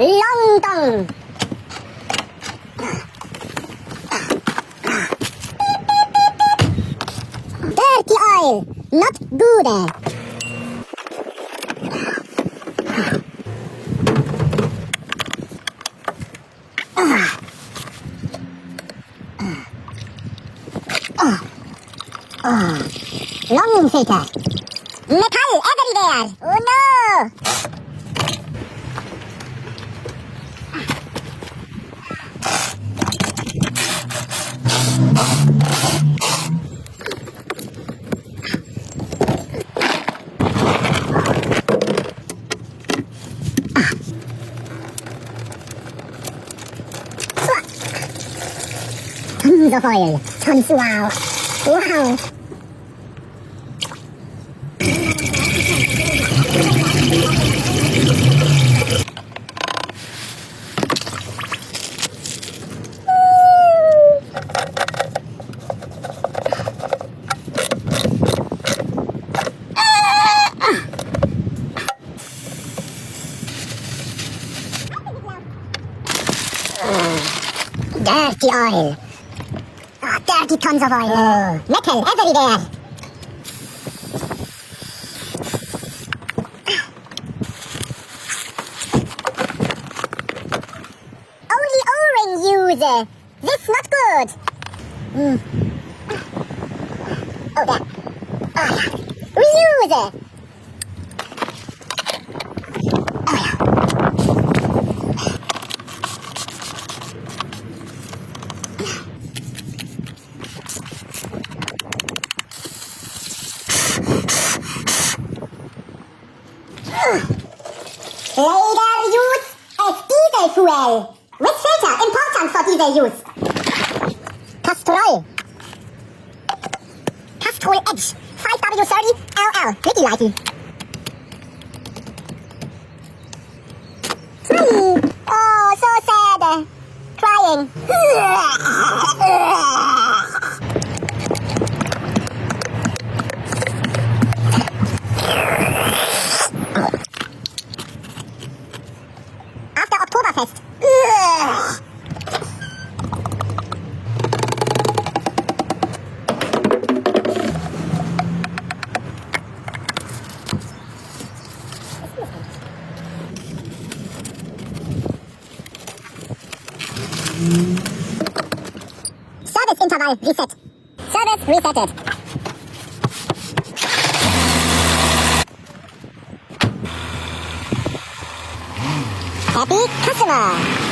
long tongue. Dirty oil, not good. Long filter. Metal everywhere. Oh no! Tons of oil. Tons. Wow. Wow. Dirty oil. Dirty tons of oil. Metal everywhere. Only O-ring use. This not good. Oh, there. Oh, yeah. Reuse. Oh, yeah. Later use as diesel fuel. With filter, important for diesel use. Castrol. Castrol Edge 5W30 LL. Pretty lighty. Oh, so sad. Crying. After Oktoberfest. Service interval reset. Service resetted. Happy customer.